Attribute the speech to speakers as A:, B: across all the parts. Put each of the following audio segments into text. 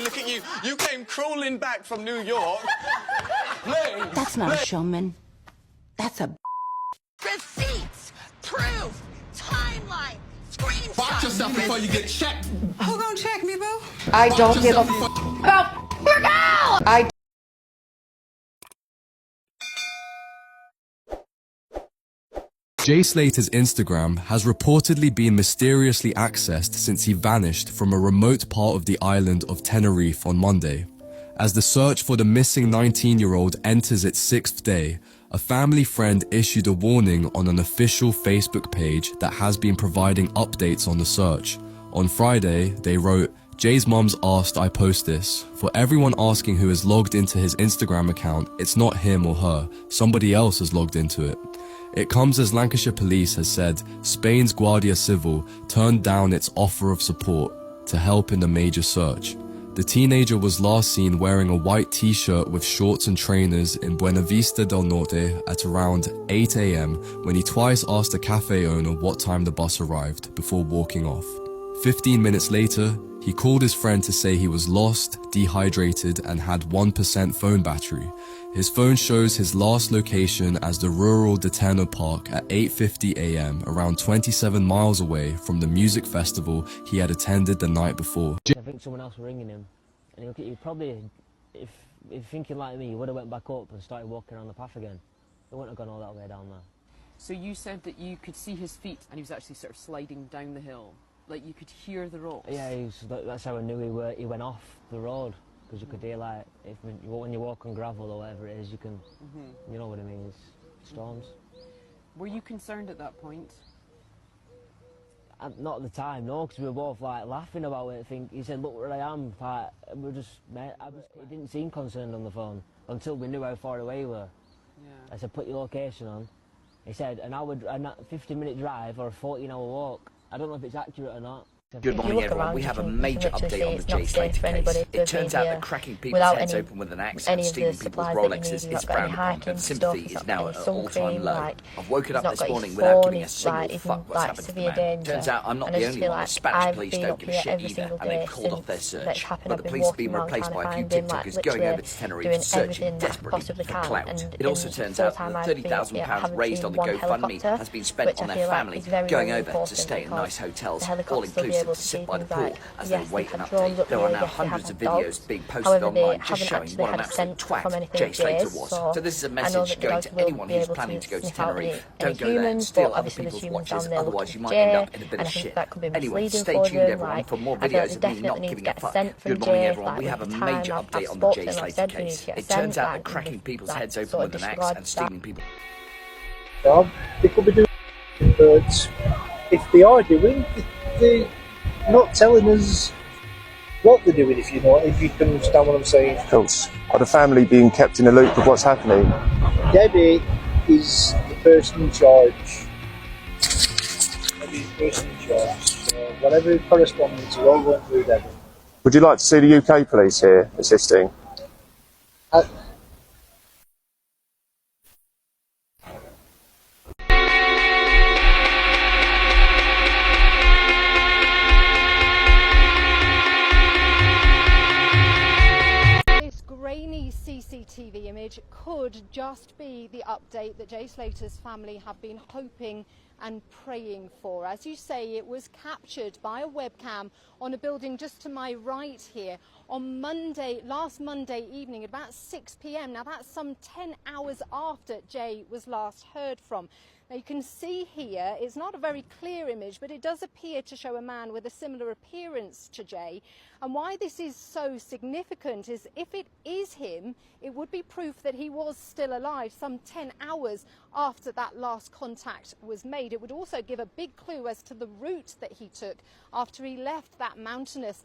A: look at you. You came crawling back from New York.
B: That's not a showman. That's a...
C: Receipts, proof, timeline, screenshots.
A: Watch yourself before you get checked.
C: Who gonna check me, boo?
B: I don't give a about your girl!
D: Jay Slater's Instagram has reportedly been mysteriously accessed since he vanished from a remote part of the island of Tenerife on Monday. As the search for the missing 19-year-old enters its 6th day, a family friend issued a warning on an official Facebook page that has been providing updates on the search. On Friday, they wrote, "Jay's mum's asked I post this. For everyone asking who is logged into his Instagram account, it's not him or her, somebody else has logged into it." It comes as Lancashire Police has said Spain's Guardia Civil turned down its offer of support to help in the major search. The teenager was last seen wearing a white t-shirt with shorts and trainers in Buenavista del Norte at around 8 a.m. when he twice asked a cafe owner what time the bus arrived before walking off. 15 minutes later, he called his friend to say he was lost, dehydrated, and had 1% phone battery. His phone shows his last location as the rural Deteno Park at 8:50 a.m., around 27 miles away from the music festival he had attended the night before.
E: I think someone else was ringing him, and look at you. Probably, if thinking like me, you would have went back up and started walking around the path again. They wouldn't have gone all that way down there.
F: So you said that you could see his feet, and he was actually sort of sliding down the hill. Like you could hear the rocks.
E: Yeah, that's how I knew he went off the road, because you could hear, like, when you walk on gravel or whatever it is, you can, you know what I mean, it's storms.
F: Were you concerned at that point?
E: Not at the time, no, because we were both like laughing about it. He said, "Look where I am." Like, we were just, mate. He didn't seem concerned on the phone until we knew how far away we were. Yeah. I said, "Put your location on." He said, a 50-minute drive or a 14-hour walk. I don't know if it's accurate or not.
G: Good morning, everyone. We have a major update on the Jay Slater case. It turns out that cracking people's heads open with an axe and stealing people's Rolexes is frowned upon, and sympathy is now at an all-time low. I've woken up this morning without giving a single fuck what's happened to the man. Turns out I'm not the only one. The Spanish police don't give a shit either, and they've called off their search. But the police have been replaced by a few TikTokers going over to Tenerife searching desperately for clout. It also turns out that £30,000 raised on the GoFundMe has been spent on their family going over to stay in nice hotels, all-inclusive, to sit by the pool as they wait an update. There are now hundreds of videos being posted online just showing what an absolute twat Jay Slater was. So this is a message going to anyone who's planning to go to Tenerife. Don't go there and steal other people's watches, otherwise you might end up in a bit of shit. Anyway, stay tuned everyone for more videos of me not giving a fuck. Good morning everyone, we have a major update on the Jay Slater case. It turns out that cracking people's heads open with an axe and stealing people...
H: They could be doing but if they are doing, they're not telling us what they're doing, if you can understand what I'm saying.
I: Of course. Are the family being kept in the loop of what's happening?
H: Debbie is the person in charge. Debbie's the person in charge. So whatever correspondence, we're all going through Debbie.
I: Would you like to see the UK police here assisting?
J: CCTV image could just be the update that Jay Slater's family have been hoping and praying for. As you say, it was captured by a webcam on a building just to my right here on last Monday evening at about 6 p.m. Now that's some 10 hours after Jay was last heard from. Now you can see here, it's not a very clear image, but it does appear to show a man with a similar appearance to Jay. And why this is so significant is if it is him, it would be proof that he was still alive some 10 hours after that last contact was made. It would also give a big clue as to the route that he took after he left that mountainous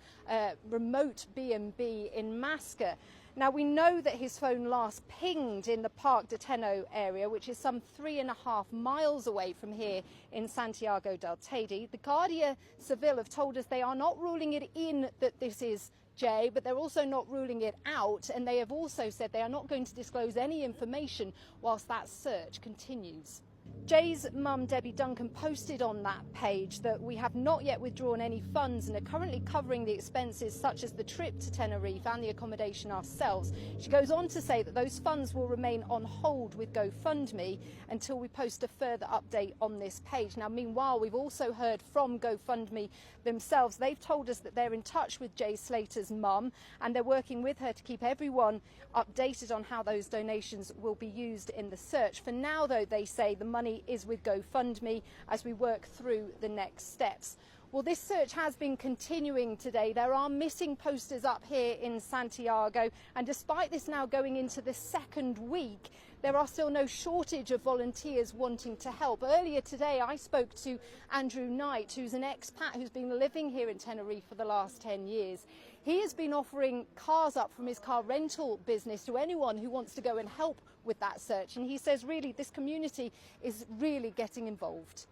J: remote B&B in Masca. Now, we know that his phone last pinged in the Park de Teno area, which is some 3.5 miles away from here in Santiago del Teide. The Guardia Civil have told us they are not ruling it in that this is Jay, but they're also not ruling it out. And they have also said they are not going to disclose any information whilst that search continues. Jay's mum, Debbie Duncan, posted on that page that we have not yet withdrawn any funds and are currently covering the expenses such as the trip to Tenerife and the accommodation ourselves. She goes on to say that those funds will remain on hold with GoFundMe until we post a further update on this page. Now, meanwhile, we've also heard from GoFundMe themselves. They've told us that they're in touch with Jay Slater's mum and they're working with her to keep everyone updated on how those donations will be used in the search. For now, though, they say the money is with GoFundMe as we work through the next steps. Well, this search has been continuing today. There are missing posters up here in Santiago, and despite this now going into the second week, there are still no shortage of volunteers wanting to help. Earlier today, I spoke to Andrew Knight, who's an expat who's been living here in Tenerife for the last 10 years. He has been offering cars up from his car rental business to anyone who wants to go and help with that search. And he says, really, this community is really getting involved.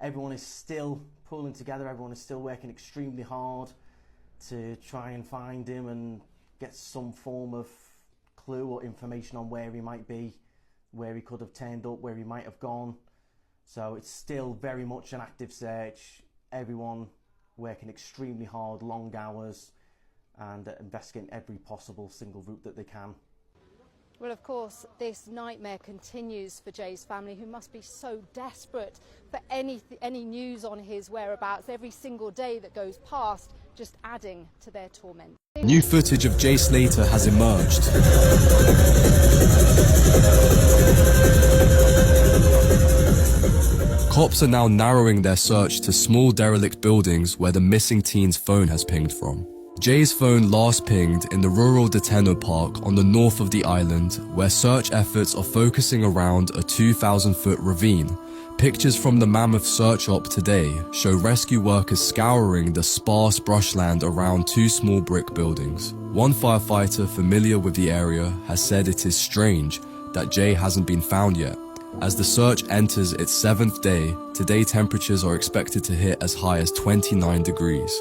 K: Everyone is still pulling together. Everyone is still working extremely hard to try and find him and get some form of clue or information on where he might be, where he could have turned up, where he might have gone. So it's still very much an active search. Everyone working extremely hard, long hours, and investigating every possible single route that they can.
J: Well, of course, this nightmare continues for Jay's family, who must be so desperate for any news on his whereabouts. Every single day that goes past, just adding to their torment.
D: New footage of Jay Slater has emerged. Cops are now narrowing their search to small derelict buildings where the missing teen's phone has pinged from. Jay's phone last pinged in the rural Deteno Park on the north of the island, where search efforts are focusing around a 2,000-foot ravine. Pictures from the mammoth search op today show rescue workers scouring the sparse brushland around two small brick buildings. One firefighter familiar with the area has said it is strange that Jay hasn't been found yet. As the search enters its 7th day, today temperatures are expected to hit as high as 29 degrees.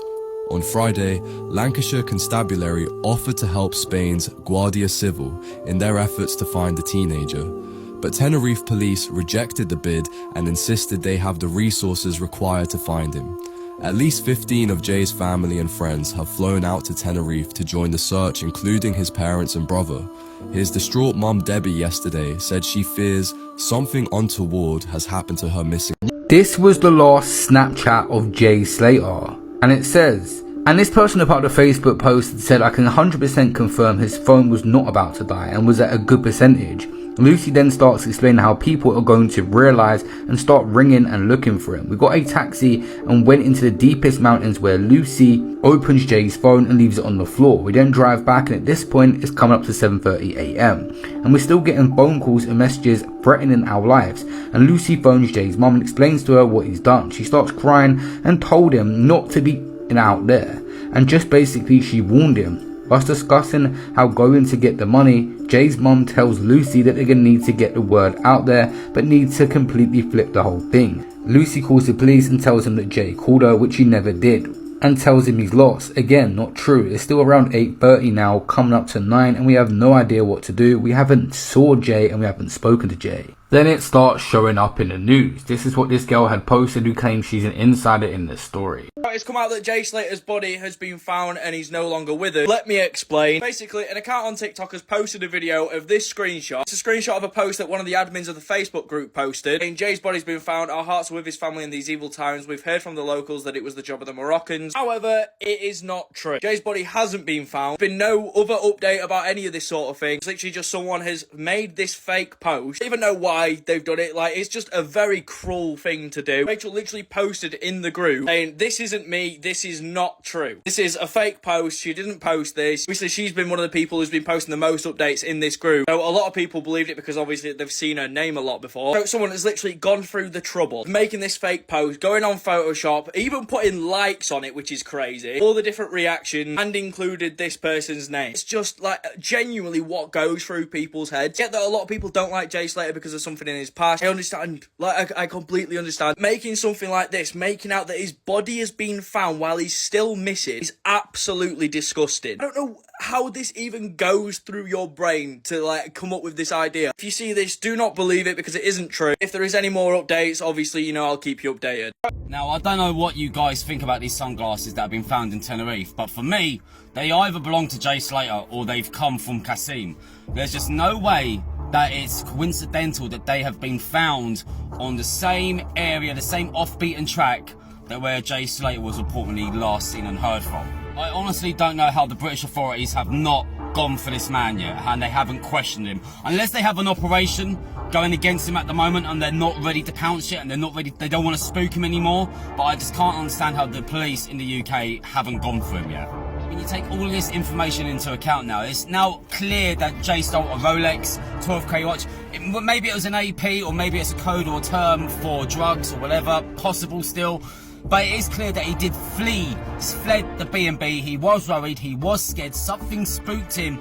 D: On Friday, Lancashire Constabulary offered to help Spain's Guardia Civil in their efforts to find the teenager. But Tenerife police rejected the bid and insisted they have the resources required to find him. At least 15 of Jay's family and friends have flown out to Tenerife to join the search, including his parents and brother. His distraught mum Debbie yesterday said she fears something untoward has happened to her missing.
L: This was the last Snapchat of Jay Slater, and it says, and this person about the Facebook post said, I can 100% confirm his phone was not about to die and was at a good percentage. Lucy then starts explaining how people are going to realise and start ringing and looking for him. We got a taxi and went into the deepest mountains where Lucy opens Jay's phone and leaves it on the floor. We then drive back, and at this point it's coming up to 7:30 AM and we're still getting phone calls and messages threatening our lives. And Lucy phones Jay's mum and explains to her what he's done. She starts crying and told him not to be out there, and just basically she warned him. Whilst discussing how going to get the money, Jay's mum tells Lucy that they're going to need to get the word out there, but need to completely flip the whole thing. Lucy calls the police and tells him that Jay called her, which he never did, and tells him he's lost. Again, not true. It's still around 8:30 now, coming up to 9, and we have no idea what to do. We haven't saw Jay and we haven't spoken to Jay. Then it starts showing up in the news. This is what this girl had posted, who claims she's an insider in this story.
M: It's come out that Jay Slater's body has been found and he's no longer with us. Let me explain. Basically, an account on TikTok has posted a video of this screenshot. It's a screenshot of a post that one of the admins of the Facebook group posted. And Jay's body's been found. Our hearts are with his family in these evil times. We've heard from the locals that it was the job of the Moroccans. However, it is not true. Jay's body hasn't been found. There's been no other update about any of this sort of thing. It's literally just someone has made this fake post. I don't even know why they've done it. Like, it's just a very cruel thing to do. Rachel literally posted in the group saying, this isn't me, this is not true. This is a fake post. She didn't post this. Obviously, she's been one of the people who's been posting the most updates in this group. So a lot of people believed it because obviously they've seen her name a lot before. So someone has literally gone through the trouble of making this fake post, going on Photoshop, even putting likes on it, which is crazy. All the different reactions, and included this person's name. It's just like genuinely what goes through people's heads. Get that a lot of people don't like Jay Slater because of some something in his past. I understand, like, I completely understand. Making something like this, making out that his body has been found while he's still missing, is absolutely disgusting. I don't know how this even goes through your brain to, like, come up with this idea. If you see this, do not believe it, because it isn't true. If there is any more updates, obviously, you know, I'll keep you updated.
N: Now, I don't know what you guys think about these sunglasses that have been found in Tenerife, but for me, they either belong to Jay Slater or they've come from Kasim. There's just no way that it's coincidental that they have been found on the same area, the same off-beaten track that where Jay Slater was reportedly last seen and heard from. I honestly don't know how the British authorities have not gone for this man yet, and they haven't questioned him. Unless they have an operation going against him at the moment and they're not ready to pounce yet and they don't want to spook him anymore, but I just can't understand how the police in the UK haven't gone for him yet. When you take all of this information into account now, it's now clear that Jay stole a Rolex 12K watch. Maybe it was an AP, or maybe it's a code or a term for drugs or whatever, possible still. But it is clear that he did flee. He fled the B&B. He was worried. He was scared. Something spooked him.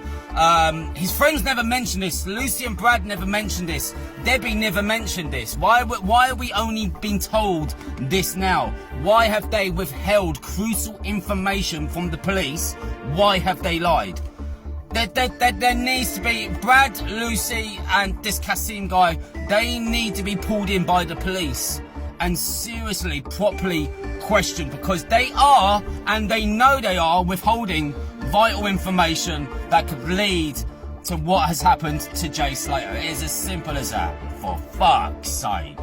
N: His friends never mentioned this. Lucy and Brad never mentioned this. Debbie never mentioned this. Why are we only being told this now? Why have they withheld crucial information from the police? Why have they lied? There needs to be Brad, Lucy, and this Kasim guy. They need to be pulled in by the police and seriously, properly questioned, because they are, and they know they are, withholding vital information that could lead to what has happened to Jay Slater. It is as simple as that, for fuck's sake.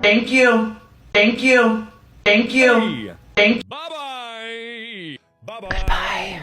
O: Thank you. Thank you. Thank you. Thank you.
P: Bye-bye. Bye-bye.
O: Bye.